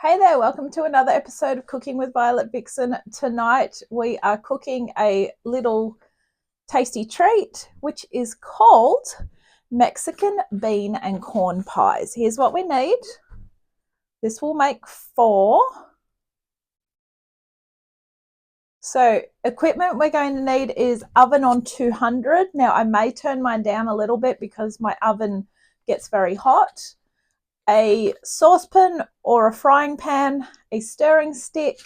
Hey there, welcome to another episode of Cooking with Violet Vixen. Tonight we are cooking a little tasty treat, which is called Mexican bean and corn pies. Here's what we need. This will make 4. So equipment we're going to need is oven on 200. Now I may turn mine down a little bit because my oven gets very hot. A saucepan or a frying pan, a stirring stick,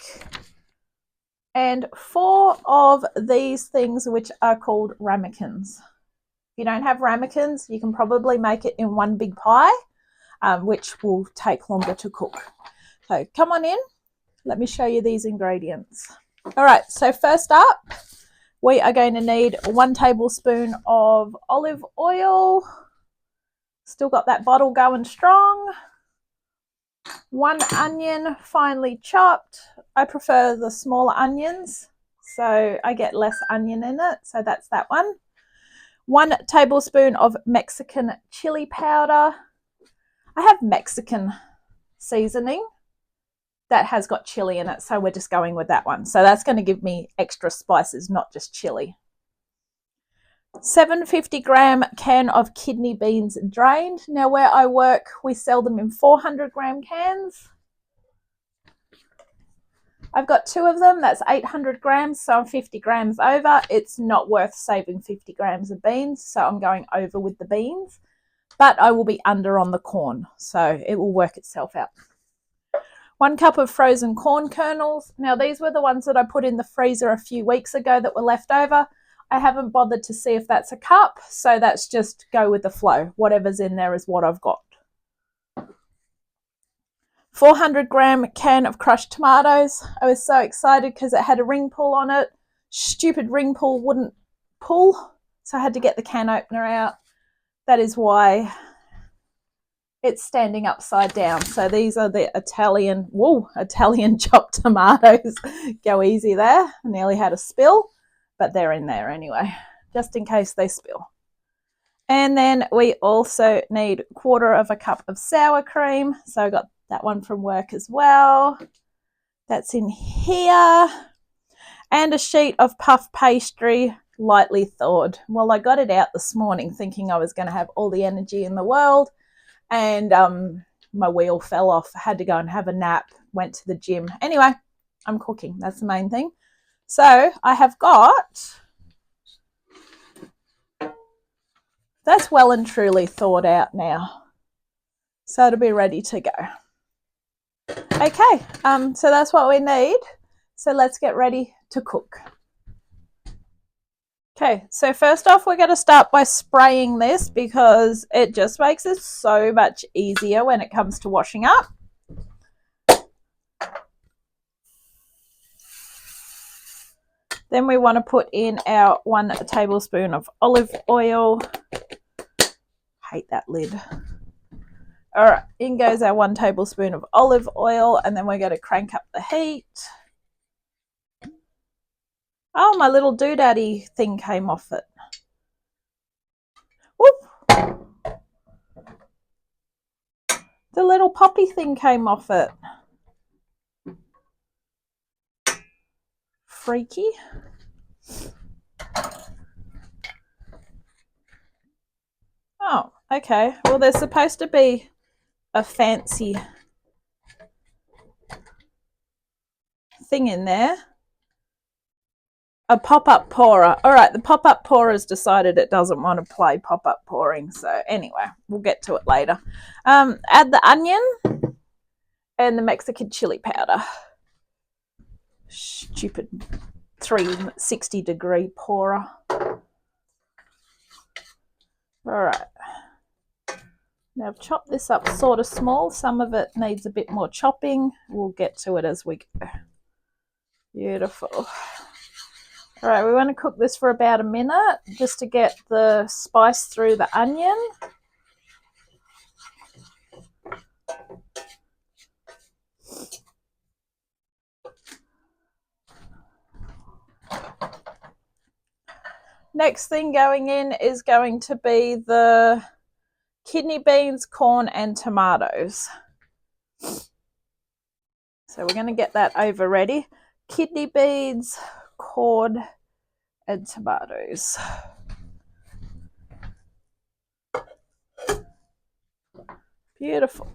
and 4 of these things which are called ramekins. If you don't have ramekins, you can probably make it in one big pie, which will take longer to cook. So come on in, let me show you these ingredients. All right, so first up, we are going to need 1 tablespoon of olive oil. Still got that bottle going strong. 1 onion, finely chopped. I prefer the smaller onions, so I get less onion in it, so that's that one. 1 tablespoon of Mexican chili powder. I have Mexican seasoning that has got chili in it, so we're just going with that one. So that's going to give me extra spices, not just chili. 750-gram can of kidney beans drained. Now where I work, we sell them in 400-gram cans. I've got 2 of them. That's 800 grams, so I'm 50 grams over. It's not worth saving 50 grams of beans, so I'm going over with the beans. But I will be under on the corn, so it will work itself out. 1 cup of frozen corn kernels. Now these were the ones that I put in the freezer a few weeks ago that were left over. I haven't bothered to see if that's a cup, so that's just go with the flow. Whatever's in there is what I've got. 400-gram can of crushed tomatoes. I was so excited because it had a ring pull on it. Stupid ring pull wouldn't pull, so I had to get the can opener out. That is why it's standing upside down. So these are the Italian chopped tomatoes. Go easy there. I nearly had a spill, but they're in there anyway, just in case they spill. And then we also need 1/4 cup of sour cream. So I got that one from work as well. That's in here. And a sheet of puff pastry, lightly thawed. Well, I got it out this morning thinking I was going to have all the energy in the world, and my wheel fell off. I had to go and have a nap, went to the gym. Anyway, I'm cooking. That's the main thing. So I have got, that's well and truly thawed out now. So it'll be ready to go. Okay, so that's what we need. So let's get ready to cook. Okay, so first off, we're going to start by spraying this because it just makes it so much easier when it comes to washing up. Then we want to put in our 1 tablespoon of olive oil. Hate that lid. All right, in goes our 1 tablespoon of olive oil, and then we're going to crank up the heat. Oh, my little doodaddy thing came off it. Whoop. The little poppy thing came off it. Freaky. Oh, okay. Well, there's supposed to be a fancy thing in there. A pop-up pourer. All right, the pop-up pourer's decided it doesn't want to play pop-up pouring. So anyway, we'll get to it later. Add the onion and the Mexican chili powder. Stupid 360-degree pourer. All right. Now I've chopped this up sort of small. Some of it needs a bit more chopping. We'll get to it as we go. Beautiful. All right, we want to cook this for about a minute just to get the spice through the onion. Next thing going in is going to be the kidney beans, corn, and tomatoes. So we're going to get that over ready. Kidney beans, corn, and tomatoes. Beautiful.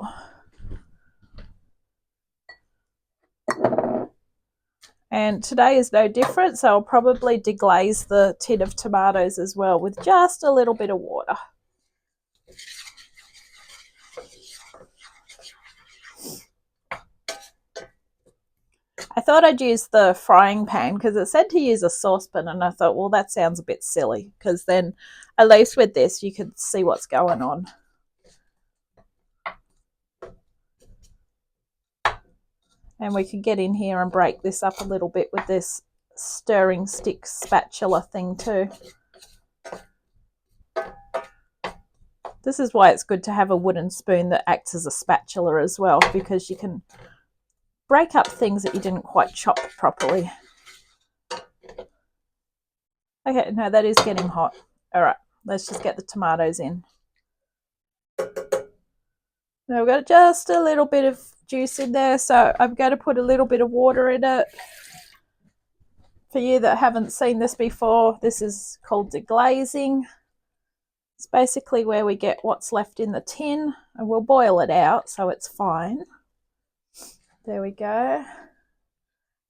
And today is no different, so I'll probably deglaze the tin of tomatoes as well with just a little bit of water. I thought I'd use the frying pan because it said to use a saucepan, and I thought, well, that sounds a bit silly because then at least with this you can see what's going on. And we can get in here and break this up a little bit with this stirring stick spatula thing too. This is why it's good to have a wooden spoon that acts as a spatula as well, because you can break up things that you didn't quite chop properly. Okay, no, that is getting hot. All right, let's just get the tomatoes in. Now we've got just a little bit of juice in there, so I'm going to put a little bit of water in it. For you that haven't seen this before, this is called deglazing. It's basically where we get what's left in the tin, and we'll boil it out so it's fine. There we go.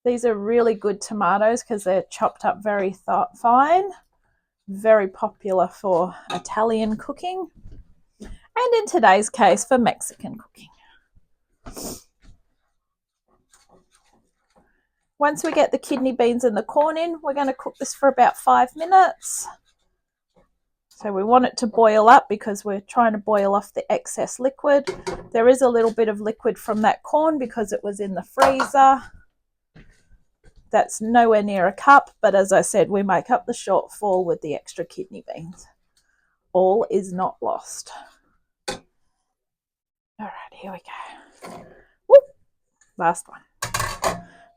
These are really good tomatoes because they're chopped up very fine. Very popular for Italian cooking, and in today's case for Mexican cooking. Once we get the kidney beans and the corn in, we're going to cook this for about 5 minutes. So we want it to boil up because we're trying to boil off the excess liquid. There is a little bit of liquid from that corn because it was in the freezer. That's nowhere near a cup, but as I said, we make up the shortfall with the extra kidney beans. All is not lost. All right, here we go. Whoop, last one.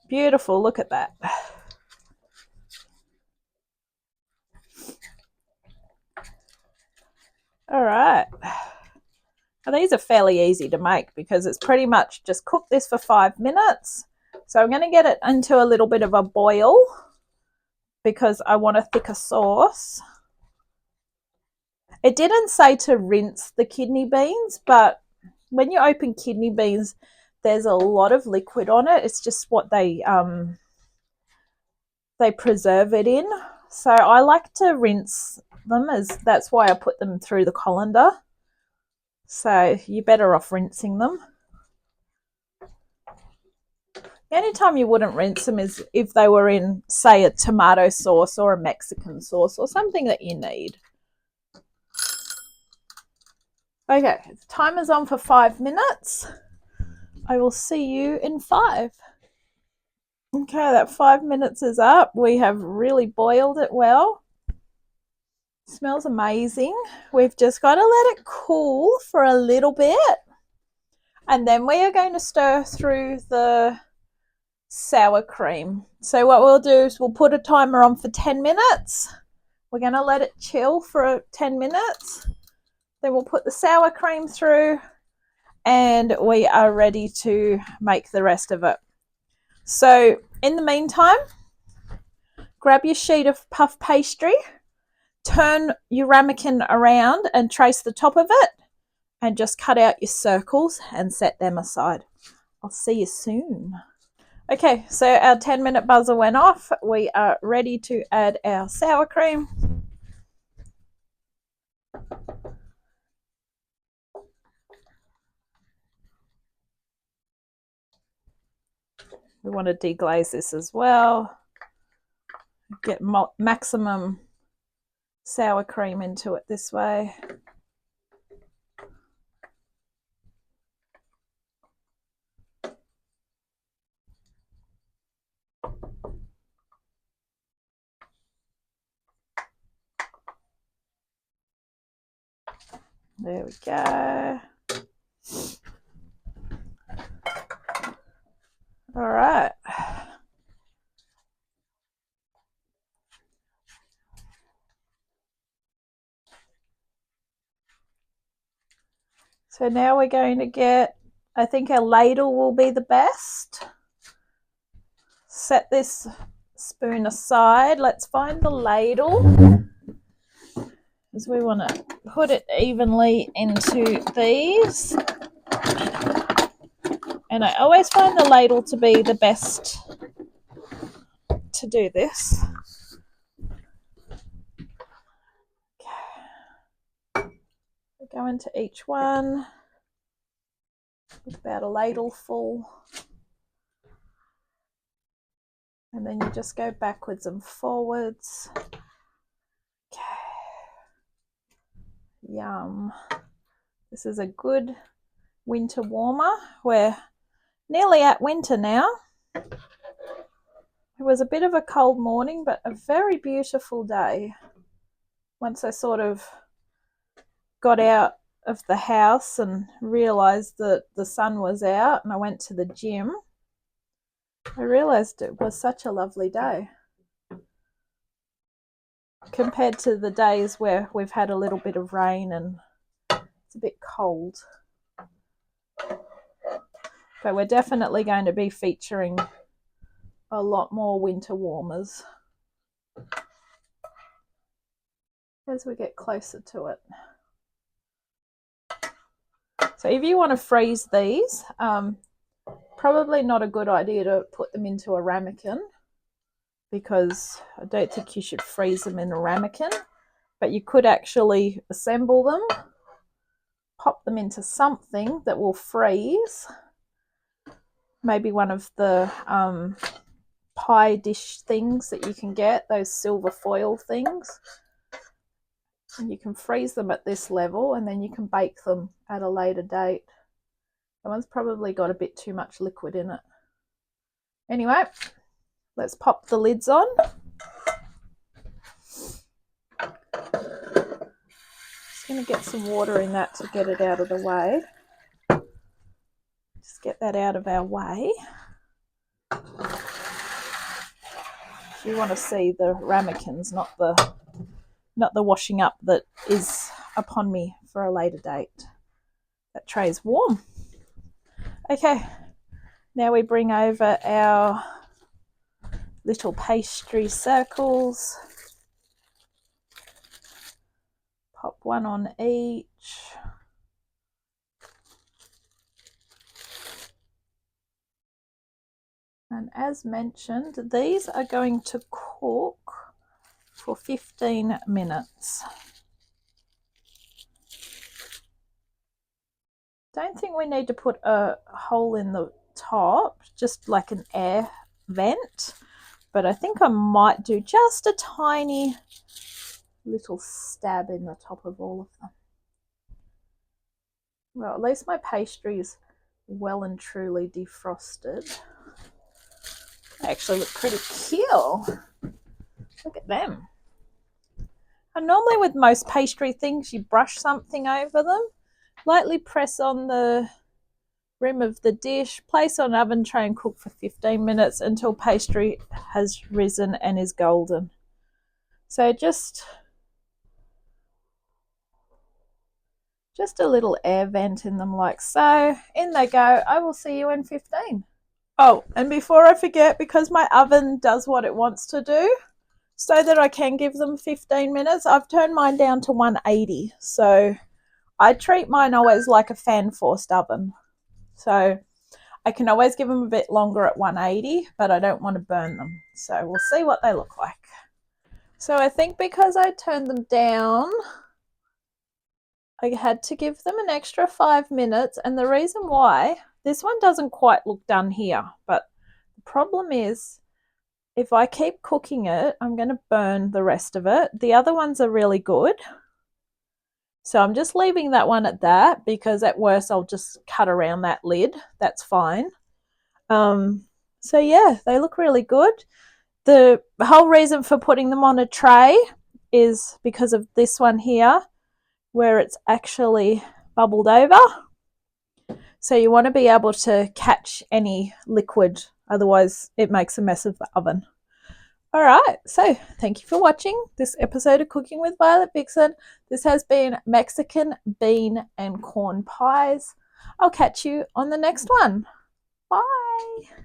Beautiful, look at that. All right. And these are fairly easy to make because it's pretty much just cook this for 5 minutes. So I'm going to get it into a little bit of a boil because I want a thicker sauce. It didn't say to rinse the kidney beans, but when you open kidney beans, there's a lot of liquid on it. It's just what they preserve it in. So I like to rinse them, as that's why I put them through the colander. So you're better off rinsing them. The only time you wouldn't rinse them is if they were in, say, a tomato sauce or a Mexican sauce or something that you need. Okay, timer's on for 5 minutes. I will see you in 5. Okay, that 5 minutes is up. We have really boiled it well. It smells amazing. We've just got to let it cool for a little bit. And then we are going to stir through the sour cream. So what we'll do is we'll put a timer on for 10 minutes. We're going to let it chill for 10 minutes. Then we'll put the sour cream through and we are ready to make the rest of it. So in the meantime, grab your sheet of puff pastry, turn your ramekin around and trace the top of it, and just cut out your circles and set them aside. I'll see you soon. Okay, so our 10-minute buzzer went off. We are ready to add our sour cream. We want to deglaze this as well. Get maximum sour cream into it this way. There we go. All right. So now we're going to get, I think our ladle will be the best. set this spoon aside. Let's find the ladle, because we want to put it evenly into these. And I always find the ladle to be the best to do this. Okay. We go into each one with about a ladle full. And then you just go backwards and forwards. Okay. Yum. This is a good winter warmer. We're nearly at winter now. It was a bit of a cold morning, but a very beautiful day. Once I sort of got out of the house and realised that the sun was out and I went to the gym, I realised it was such a lovely day compared to the days where we've had a little bit of rain and it's a bit cold. But we're definitely going to be featuring a lot more winter warmers as we get closer to it. So if you want to freeze these, probably not a good idea to put them into a ramekin, because I don't think you should freeze them in a ramekin, but you could actually assemble them, pop them into something that will freeze, maybe one of the pie dish things that you can get, those silver foil things, and you can freeze them at this level and then you can bake them at a later date. That one's probably got a bit too much liquid in it. Anyway, let's pop the lids on. Just going to get some water in that to get it out of the way. Just get that out of our way. You want to see the ramekins, not the washing up that is upon me for a later date. That tray's warm. Okay, now we bring over our little pastry circles. Pop one on each. And as mentioned, these are going to cook for 15 minutes. Don't think we need to put a hole in the top, just like an air vent, but I think I might do just a tiny little stab in the top of all of them. Well, at least my pastry is well and truly defrosted. They actually look pretty cute. Look at them. And normally with most pastry things, you brush something over them, lightly press on the rim of the dish, place on oven tray and cook for 15 minutes until pastry has risen and is golden. So just a little air vent in them like so. In they go. I will see you in 15. Oh, and before I forget, because my oven does what it wants to do, so that I can give them 15 minutes, I've turned mine down to 180. So I treat mine always like a fan-forced oven. So I can always give them a bit longer at 180, but I don't want to burn them. So we'll see what they look like. So I think because I turned them down, I had to give them an extra 5 minutes. And the reason why, this one doesn't quite look done here, but the problem is if I keep cooking it, I'm going to burn the rest of it. The other ones are really good. So I'm just leaving that one at that, because at worst I'll just cut around that lid. That's fine. So yeah, they look really good. The whole reason for putting them on a tray is because of this one here, where it's actually bubbled over. So you want to be able to catch any liquid, otherwise it makes a mess of the oven. All right, so thank you for watching this episode of Cooking with Violet Vixen. This has been Mexican bean and corn pies. I'll catch you on the next one. Bye.